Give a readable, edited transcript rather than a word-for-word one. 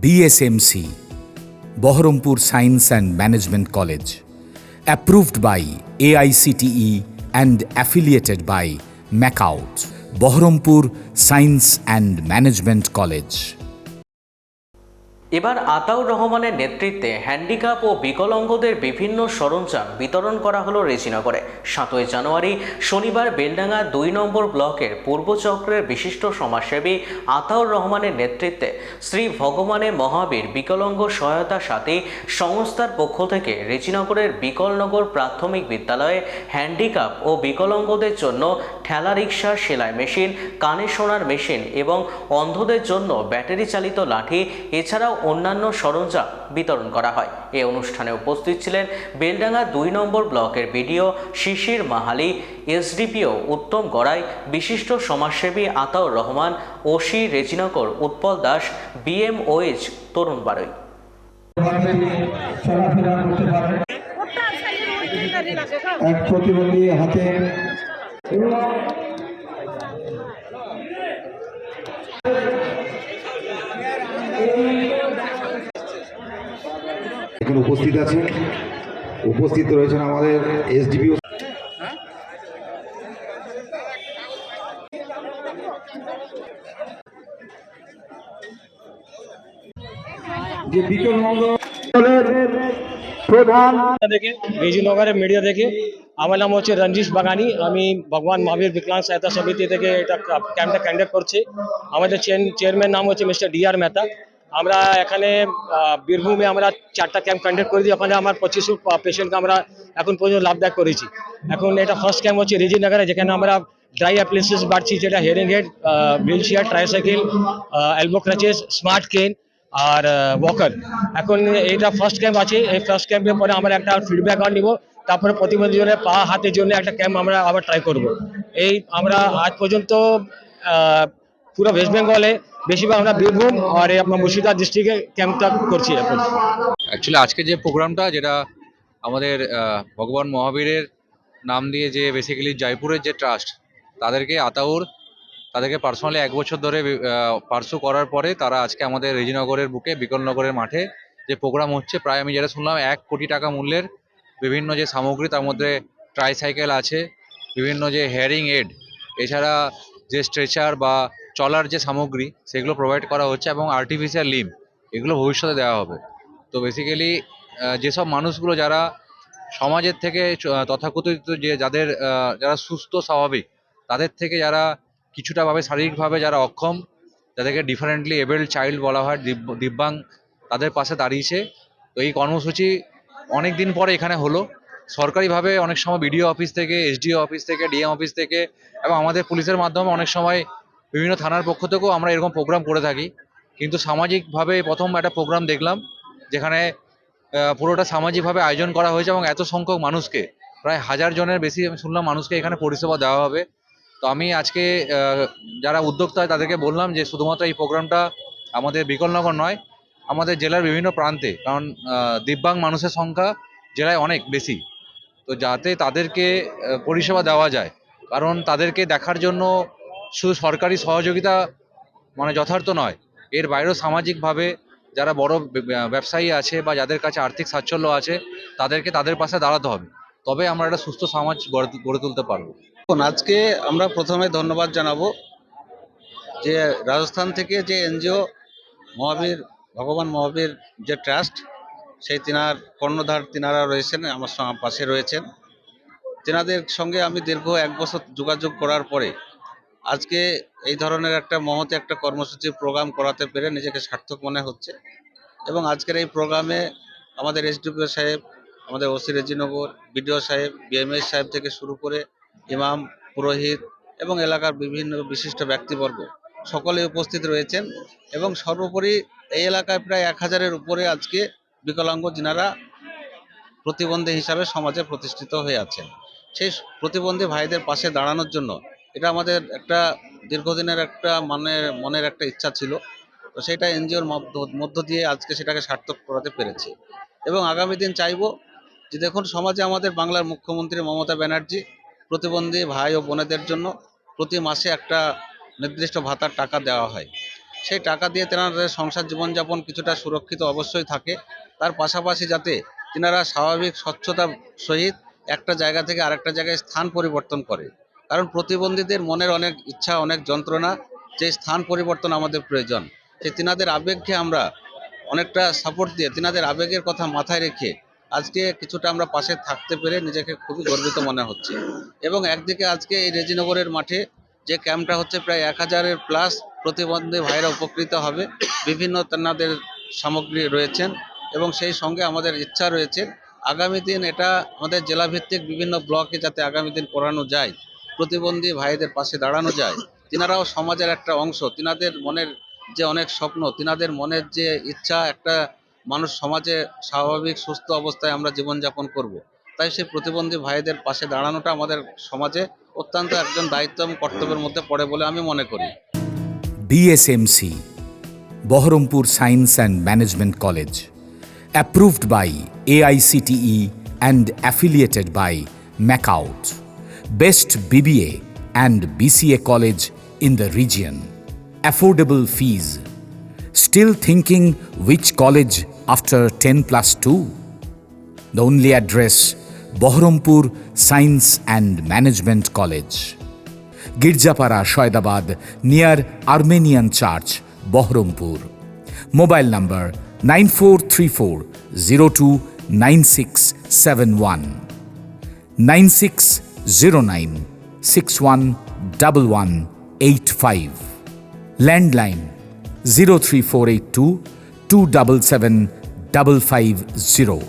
BSMC, Baharampur Science and Management College, approved by AICTE and affiliated by MACAUT, Baharampur Science and Management College. এবার আতাউর রহমানের নেতৃত্বে handicap ও বিকলাঙ্গদের বিভিন্ন সরঞ্জাম বিতরণ করা হলো রেজিনগরে। 7ই জানুয়ারি শনিবার বেলডাঙ্গা 2 নম্বর ব্লকের পূর্বচক্রের বিশিষ্ট সমাজসেবী আতাউর রহমানের নেতৃত্বে শ্রী ভগবানের মহাবীর বিকলাঙ্গ সহায়তা সাথী সংস্থার পক্ষ থেকে রেজিনগরের বিকলনগর প্রাথমিক বিদ্যালয়ে হ্যান্ডিক্যাপ ও বিকলাঙ্গদের জন্য ঠেলা রিক্সা, সেলাই মেশিন, কানে শোনার মেশিন এবং অন্ধদের জন্য ব্যাটারি চালিত লাঠি এছাড়াও অন্যান্য সরঞ্জাম বিতরণ করা হয়। এই অনুষ্ঠানে উপস্থিত ছিলেন বেলডাঙ্গা 2 নম্বর ব্লকের বিডিও শিশির মাহালি, এসডিপিও উত্তম গড়াই, বিশিষ্ট সমাজসেবী আতাউর রহমান, ওসি রেজিনগর উৎপল দাস, BMOH তরুণ বারৈ। এক প্রতিবন্ধী হাতে এখানে উপস্থিত রয়েছেন আমাদের এসডিপিও যে বিকলঙ্গ প্রধান দেখে রেজিনগরের মিডিয়া দেখে আমার নাম হচ্ছে রঞ্জিশ বাগানি। আমি ভগবান মহাবীর বিকলাঙ্গ সহায়তা সমিতি থেকে এটা ক্যাম্পটা কন্ডাক্ট করছি। আমাদের চেয়ারম্যান নাম হচ্ছে মিস্টার DR মেহতা। আমরা এখানে বীরভূমে আমরা 4টা ক্যাম্প কন্ডাক্ট করেছি। ওখানে আমার 2500 পেশেন্টকে আমরা এখন পর্যন্ত লাভদায়ক করেছি। এখন এটা ফার্স্ট ক্যাম্প হচ্ছে রেজিনগরে, যেখানে আমরা ড্রাই অ্যাপ্লায়েন্সেস বাড়ছি, যেটা hearing aid, wheelchair, tricycle, elbow crutches, smart cane আর ওয়াকার। এখন এইটা ফার্স্ট ক্যাম্প আছে। এই ফার্স্ট ক্যাম্পের পরে আমরা একটা ফিডব্যাক নিব, তারপরে প্রতিবন্ধী জনের পা হাতের জন্য একটা ক্যাম্প আমরা আবার ট্রাই করব। এই আমরা আজ পর্যন্ত পুরো ওয়েস্ট বেঙ্গলে বেশিরভাগ আমরা বীরভূম আর আপনার মুর্শিদাবাদ ডিস্ট্রিক্টে ক্যাম্পটা করছি। অ্যাকচুয়ালি আজকে যে প্রোগ্রামটা, যেটা আমাদের ভগবান মহাবীরের নাম দিয়ে যে বেসিক্যালি জয়পুরের যে ট্রাস্ট, তাদেরকে পার্সোনালি 1 বছর ধরে পার্সু করার পরে তারা আজকে আমাদের রেজিনগরের বুকে বিকলনগরের মাঠে যে প্রোগ্রাম হচ্ছে, প্রায় আমি যেটা শুনলাম 1 কোটি টাকা মূল্যের বিভিন্ন যে সামগ্রী, তার মধ্যে ট্রাইসাইকেল আছে, বিভিন্ন যে হেয়ারিং এড, এছাড়া যে স্ট্রেচার বা চলার যে সামগ্রী সেগুলো প্রোভাইড করা হচ্ছে, এবং আর্টিফিশিয়াল লিম্ব এগুলো ভবিষ্যতে দেওয়া হবে। তো বেসিক্যালি যেসব মানুষগুলো যারা সমাজের থেকে তথাকথিত যারা সুস্থ স্বাভাবিক, তাদের থেকে যারা কিছুটাভাবে শারীরিকভাবে যারা অক্ষম, যাদেরকে ডিফারেন্টলি এবেলড চাইল্ড বলা হয়, দিব্যাঙ্গ, তাদের পাশে দাঁড়িয়েছে। তো এই কর্মসূচি অনেক দিন পরে এখানে হলো। সরকারিভাবে অনেক সময় BDO অফিস থেকে, SDO অফিস থেকে, DM অফিস থেকে এবং আমাদের পুলিশের মাধ্যমে অনেক সময় বিভিন্ন থানার পক্ষ থেকেও আমরা এরকম প্রোগ্রাম করে থাকি। কিন্তু সামাজিকভাবে প্রথম একটা প্রোগ্রাম দেখলাম, যেখানে পুরোটা সামাজিকভাবে আয়োজন করা হয়েছে এবং এত সংখ্যক মানুষকে, প্রায় 1000 জনের বেশি আমি শুনলাম মানুষকে এখানে পরিষেবা দেওয়া হবে। তো আমি আজকে যারা উদ্যোক্তা তাদেরকে বললাম যে শুধুমাত্র এই প্রোগ্রামটা আমাদের বিকলনগর নয়, আমাদের জেলার বিভিন্ন প্রান্তে, কারণ দিব্যাঙ্গ মানুষের সংখ্যা জেলায় অনেক বেশি, তো যাতে তাদেরকে পরিষেবা দেওয়া যায়। কারণ তাদেরকে দেখার জন্য শুধু সরকারি সহযোগিতা মানে যথার্থ নয়, এর বাইরেও সামাজিকভাবে যারা বড় ব্যবসায়ী আছে বা যাদের কাছে আর্থিক সাচ্ছল্য আছে, তাদেরকে তাদের পাশে দাঁড়াতে হবে, তবে আমরা একটা সুস্থ সমাজ গড়ে তুলতে পারবো। আজকে আমরা প্রথমে ধন্যবাদ জানাবো যে রাজস্থান থেকে যে NGO ভগবান মহাবীর যে ট্রাস্ট, সেই কর্ণধার তিনারা রয়েছেন, আমার পাশে রয়েছেন। তেনাদের সঙ্গে আমি দীর্ঘ 1 বছর যোগাযোগ করার পরে আজকে এই ধরনের একটা মহৎ একটা কর্মসূচি প্রোগ্রাম করাতে পেরে নিজেকে সার্থক মনে হচ্ছে। এবং আজকের এই প্রোগ্রামে আমাদের SDPO সাহেব, আমাদের OC রেজিনগর, BDO সাহেব, BMS সাহেব থেকে শুরু করে ইমাম, পুরোহিত এবং এলাকার বিভিন্ন বিশিষ্ট ব্যক্তিবর্গ সকলে উপস্থিত রয়েছেন। এবং সর্বোপরি এই এলাকায় প্রায় 1000-এর উপরে আজকে বিকলাঙ্গ যিনারা প্রতিবন্ধী হিসাবে সমাজে প্রতিষ্ঠিত হয়ে আছেন। সেই প্রতিবন্ধী ভাইদের পাশে দাঁড়ানোর জন্য এটা আমাদের একটা দীর্ঘদিনের একটা মনের একটা ইচ্ছা ছিল। তো সেটা NGOর মধ্য দিয়ে আজকে সেটাকে সার্থক করাতে পেরেছি। এবং আগামী দিন চাইব যে দেখুন, সমাজে আমাদের বাংলার মুখ্যমন্ত্রী মমতা ব্যানার্জি প্রতিবন্ধী ভাই ও বোনেদের জন্য প্রতি মাসে একটা নির্দিষ্ট ভাতার টাকা দেওয়া হয়। সেই টাকা দিয়ে তেনাদের সংসার জীবনযাপন কিছুটা সুরক্ষিত অবশ্যই থাকে। তার পাশাপাশি যাতে তিনারা স্বাভাবিক স্বচ্ছতার সহিত একটা জায়গা থেকে আরেকটা জায়গায় স্থান পরিবর্তন করে, কারণ প্রতিবন্ধীদের মনের অনেক ইচ্ছা, অনেক যন্ত্রণা, যে স্থান পরিবর্তন আমাদের প্রয়োজন, যে তিনাদের আবেগকে আমরা অনেকটা সাপোর্ট দিয়ে তিনাদের আবেগের কথা মাথায় রেখে আজকে কিছুটা আমরা পাশে থাকতে পেরে নিজেকে খুবই গর্বিত মনে হচ্ছে। এবং একদিকে আজকে এই রেজিনগরের মাঠে যে ক্যাম্পটা হচ্ছে প্রায় 1000-এর প্লাস প্রতিবন্ধী ভাইরা উপকৃত হবে। বিভিন্ন তেনাদের সামগ্রী রয়েছেন এবং সেই সঙ্গে আমাদের ইচ্ছা রয়েছে আগামী দিন এটা আমাদের জেলাভিত্তিক বিভিন্ন ব্লকে যাতে আগামী দিন করানো যায়, প্রতিবন্ধী ভাইদের পাশে দাঁড়ানো যায়। তিনারাও সমাজের একটা অংশ, তিনাদের মনের যে অনেক স্বপ্ন, তিনাদের মনের যে ইচ্ছা একটা মানুষ সমাজে স্বাভাবিক সুস্থ অবস্থায় আমরা জীবনযাপন করব। তাই সেই প্রতিবন্ধী ভাইদের পাশে দাঁড়ানোটা আমাদের সমাজে অত্যন্ত একজন দায়িত্ব এবং কর্তব্যের মধ্যে পড়ে বলে আমি মনে করি। BSMC, Baharampur Science and Management College, approved by AICTE and affiliated by MACOUT, best BBA and BCA college in the region, affordable fees. Still thinking which college after 10+2? The only address, Baharampur Science and Management College, Girjapara, Shoydabad, near Armenian Church, Baharampur. Mobile number 9434029671, 9609611185. Landline 03482 277 550.